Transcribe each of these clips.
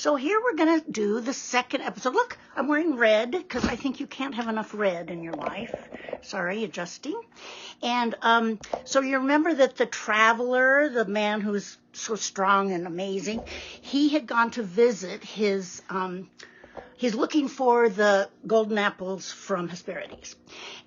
So here we're going to do the second episode. Look, I'm wearing red because I think you can't have enough red in your life. Sorry, adjusting. And so you remember that the traveler, the man who's so strong and amazing, he had gone to visit his, he's looking for the golden apples from Hesperides,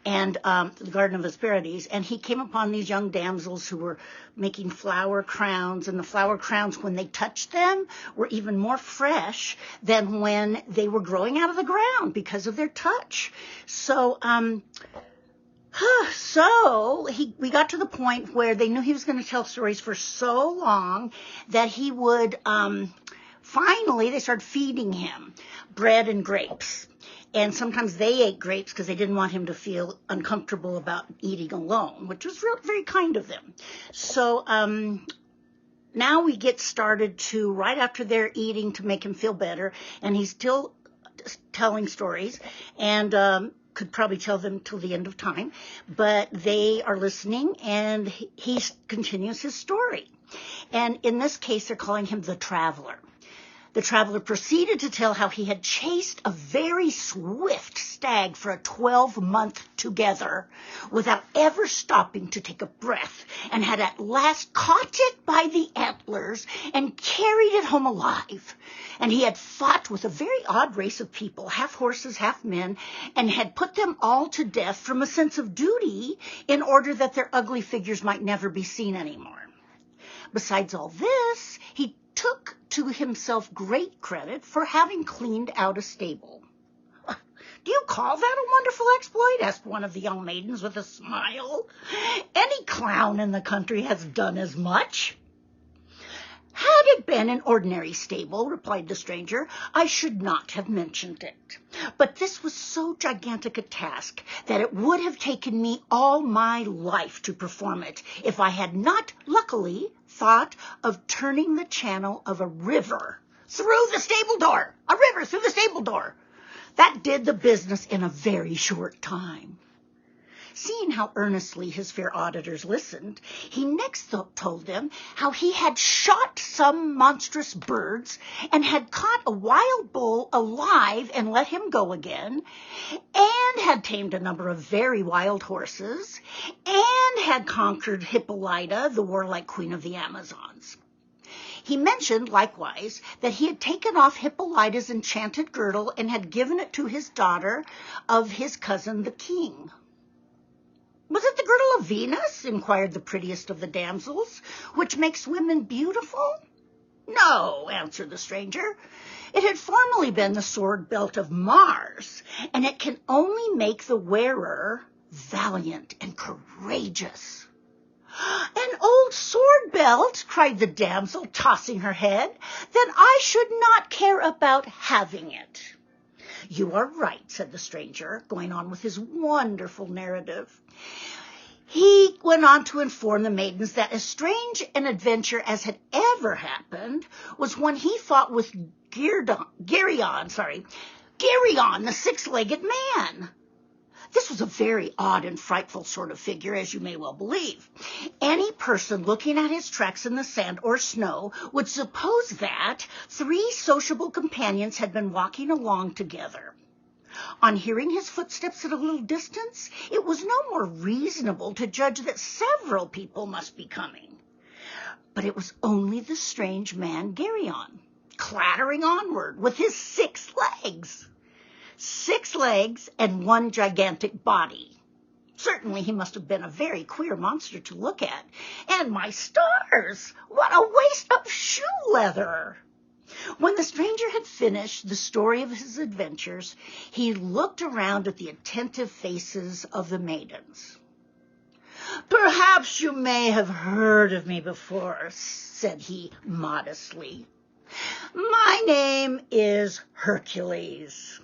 and the Garden of Hesperides, and he came upon these young damsels who were making flower crowns, and the flower crowns, when they touched them, were even more fresh than when they were growing out of the ground because of their touch. So, we got to the point where they knew he was going to tell stories for so long that he would, finally, they started feeding him bread and grapes. And sometimes they ate grapes because they didn't want him to feel uncomfortable about eating alone, which was very kind of them. So now we get started to, right after they're eating to make him feel better, and he's still telling stories, and could probably tell them till the end of time, but they are listening, and he continues his story. And in this case, they're calling him the Traveler. The traveler proceeded to tell how he had chased a very swift stag for a 12-month together without ever stopping to take a breath, and had at last caught it by the antlers and carried it home alive. And he had fought with a very odd race of people, half horses, half men, and had put them all to death from a sense of duty in order that their ugly figures might never be seen anymore. Besides all this, he took to himself great credit for having cleaned out a stable. "Do you call that a wonderful exploit?" asked one of the young maidens with a smile. "Any clown in the country has done as much." "Had it been an ordinary stable," replied the stranger, "I should not have mentioned it. But this was so gigantic a task that it would have taken me all my life to perform it if I had not, luckily, thought of turning the channel of a river through the stable door. A river through the stable door. That did the business in a very short time." Seeing how earnestly his fair auditors listened, he next told them how he had shot some monstrous birds, and had caught a wild bull alive and let him go again, and had tamed a number of very wild horses, and had conquered Hippolyta, the warlike queen of the Amazons. He mentioned, likewise, that he had taken off Hippolyta's enchanted girdle and had given it to his daughter of his cousin the king. "Was it the girdle of Venus?" inquired the prettiest of the damsels, "which makes women beautiful?" "No," answered the stranger. "It had formerly been the sword belt of Mars, and it can only make the wearer valiant and courageous." "An old sword belt?" cried the damsel, tossing her head. "Then I should not care about having it." "You are right," said the stranger, going on with his wonderful narrative. He went on to inform the maidens that as strange an adventure as had ever happened was when he fought with Geryon, the six-legged man. This was a very odd and frightful sort of figure, as you may well believe. Any person looking at his tracks in the sand or snow would suppose that 3 sociable companions had been walking along together. On hearing his footsteps at a little distance, it was no more reasonable to judge that several people must be coming. But it was only the strange man Geryon, clattering onward with his 6 legs. 6 legs and 1 gigantic body. Certainly he must have been a very queer monster to look at. And my stars, what a waste of shoe leather! When the stranger had finished the story of his adventures, he looked around at the attentive faces of the maidens. "Perhaps you may have heard of me before," said he modestly. "My name is Hercules."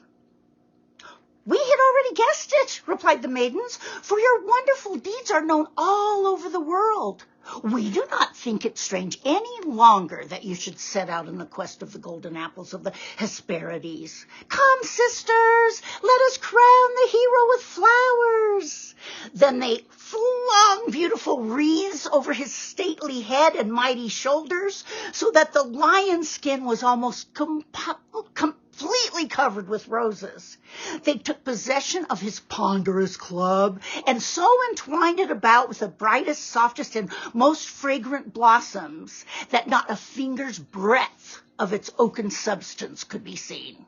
We had already guessed it, replied the maidens, for your wonderful deeds are known all over the world. We do not think it strange any longer that you should set out in the quest of the golden apples of the Hesperides. Come, sisters, let us crown the hero with flowers. Then they flung beautiful wreaths over his stately head and mighty shoulders, so that the lion's skin was almost completely covered with roses. They took possession of his ponderous club and so entwined it about with the brightest, softest, and most fragrant blossoms that not a finger's breadth of its oaken substance could be seen.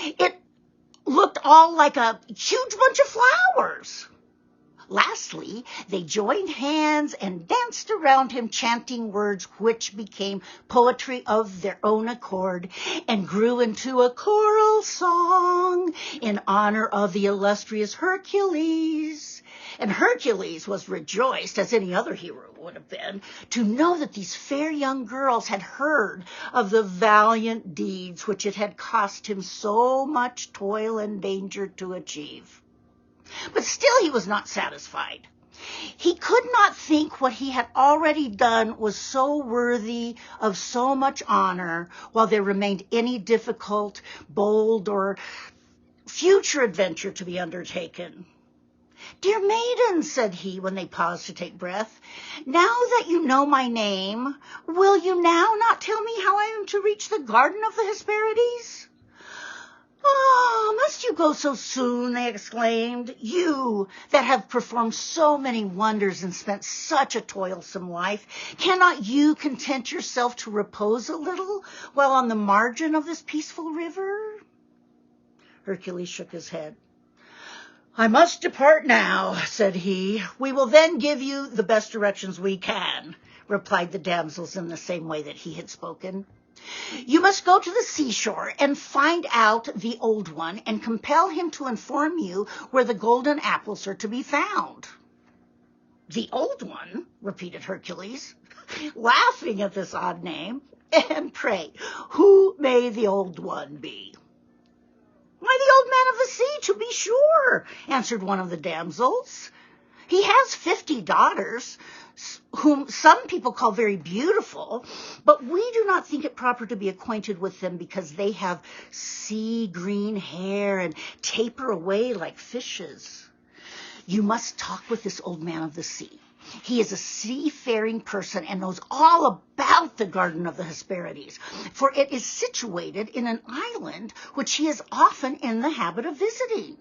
It looked all like a huge bunch of flowers. Lastly, they joined hands and danced around him, chanting words which became poetry of their own accord and grew into a choral song in honor of the illustrious Hercules. And Hercules was rejoiced, as any other hero would have been, to know that these fair young girls had heard of the valiant deeds which it had cost him so much toil and danger to achieve. But still he was not satisfied. He could not think what he had already done was so worthy of so much honor, while there remained any difficult, bold, or future adventure to be undertaken. Dear maiden, said he, when they paused to take breath, now that you know my name, will you now not tell me how I am to reach the garden of the Hesperides? Oh, must you go so soon, they exclaimed, you that have performed so many wonders and spent such a toilsome life. Cannot you content yourself to repose a little while on the margin of this peaceful river? Hercules shook his head. I must depart now, said he. We will then give you the best directions we can, replied the damsels in the same way that he had spoken. You must go to the seashore and find out the Old One and compel him to inform you where the golden apples are to be found. The Old One, repeated Hercules, laughing at this odd name. And pray, who may the Old One be? Why, the Old Man of the Sea, to be sure, answered one of the damsels. He has 50 daughters, whom some people call very beautiful, but we do not think it proper to be acquainted with them because they have sea green hair and taper away like fishes. You must talk with this Old Man of the Sea. He is a seafaring person and knows all about the Garden of the Hesperides, for it is situated in an island which he is often in the habit of visiting.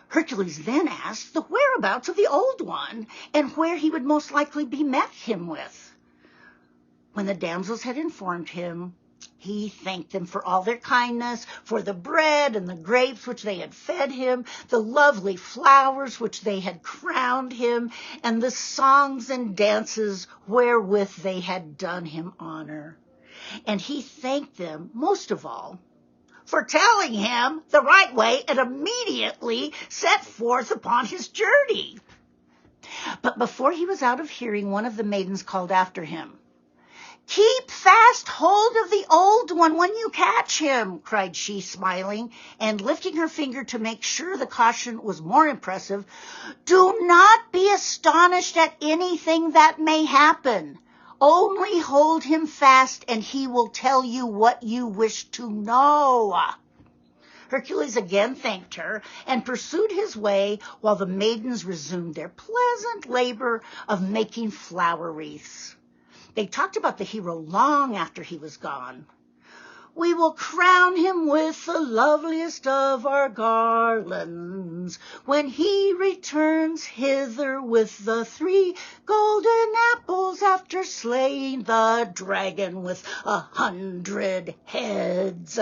Hercules then asked the whereabouts of the Old One and where he would most likely be met him with. When the damsels had informed him, he thanked them for all their kindness, for the bread and the grapes which they had fed him, the lovely flowers which they had crowned him, and the songs and dances wherewith they had done him honor. And he thanked them most of all for telling him the right way and immediately set forth upon his journey. But before he was out of hearing, one of the maidens called after him. Keep fast hold of the Old One when you catch him, cried she, smiling, and lifting her finger to make sure the caution was more impressive. Do not be astonished at anything that may happen. Only hold him fast, and he will tell you what you wish to know. Hercules again thanked her and pursued his way while the maidens resumed their pleasant labor of making flower wreaths. They talked about the hero long after he was gone. We will crown him with the loveliest of our garlands when he returns hither with the 3 golden apples after slaying the dragon with 100 heads.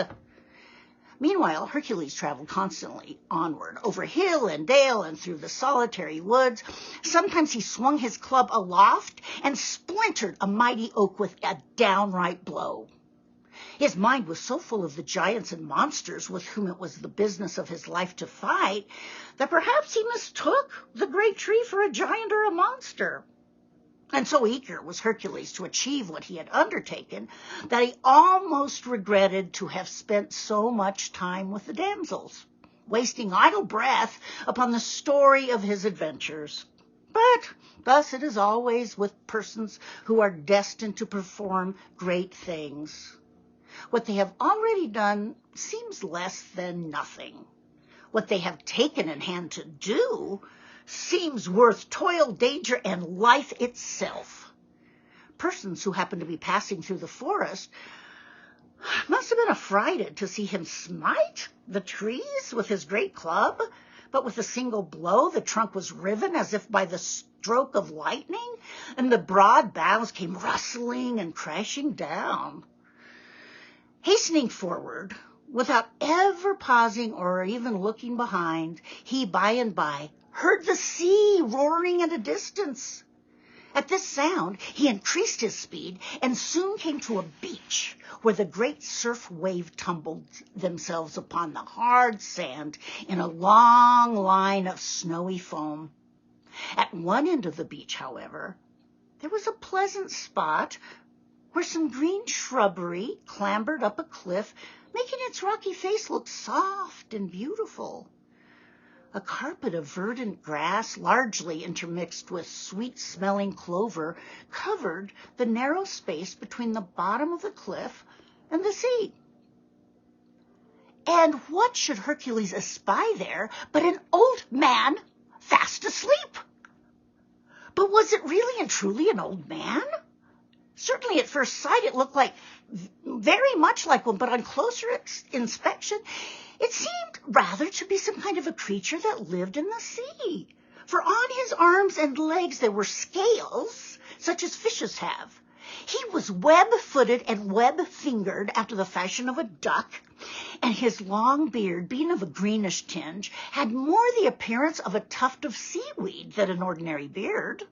Meanwhile, Hercules traveled constantly onward, over hill and dale and through the solitary woods. Sometimes he swung his club aloft and splintered a mighty oak with a downright blow. His mind was so full of the giants and monsters with whom it was the business of his life to fight that perhaps he mistook the great tree for a giant or a monster. And so eager was Hercules to achieve what he had undertaken that he almost regretted to have spent so much time with the damsels. wasting idle breath upon the story of his adventures. But thus it is always with persons who are destined to perform great things. What they have already done seems less than nothing. What they have taken in hand to do seems worth toil, danger, and life itself. Persons who happen to be passing through the forest must have been affrighted to see him smite the trees with his great club, but with a single blow the trunk was riven as if by the stroke of lightning, and the broad boughs came rustling and crashing down. Hastening forward, without ever pausing or even looking behind, he by and by heard the sea roaring at a distance. At this sound, he increased his speed and soon came to a beach where the great surf wave tumbled themselves upon the hard sand in a long line of snowy foam. At one end of the beach, however, there was a pleasant spot where some green shrubbery clambered up a cliff, making its rocky face look soft and beautiful. A carpet of verdant grass, largely intermixed with sweet-smelling clover, covered the narrow space between the bottom of the cliff and the sea. And what should Hercules espy there but an old man fast asleep? But was it really and truly an old man? Certainly at first sight it looked very much like one, but on closer inspection it seemed rather to be some kind of a creature that lived in the sea. For on his arms and legs there were scales, such as fishes have. He was web-footed and web-fingered after the fashion of a duck, and his long beard, being of a greenish tinge, had more the appearance of a tuft of seaweed than an ordinary beard.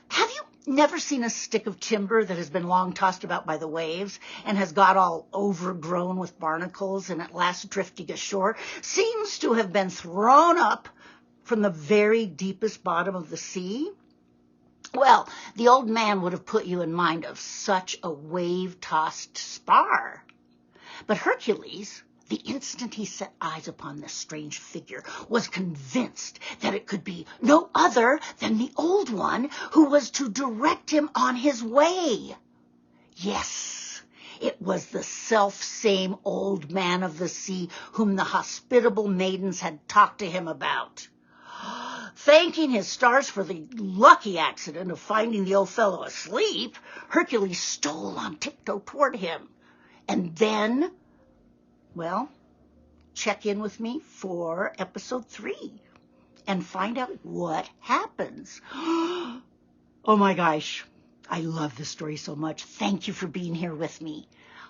Have you never seen a stick of timber that has been long tossed about by the waves and has got all overgrown with barnacles and at last drifting ashore seems to have been thrown up from the very deepest bottom of the sea? Well, the old man would have put you in mind of such a wave-tossed spar. But Hercules, the instant he set eyes upon this strange figure, was convinced that it could be no other than the old one who was to direct him on his way. Yes, it was the self-same old man of the sea whom the hospitable maidens had talked to him about. Thanking his stars for the lucky accident of finding the old fellow asleep, Hercules stole on tiptoe toward him. And then, well, check in with me for episode 3 and find out what happens. Oh my gosh, I love this story so much. Thank you for being here with me.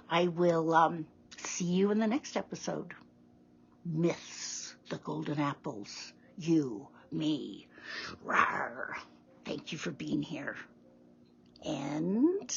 I will see you in the next episode. Myths, the golden apples, you, me. Rawr. Thank you for being here. And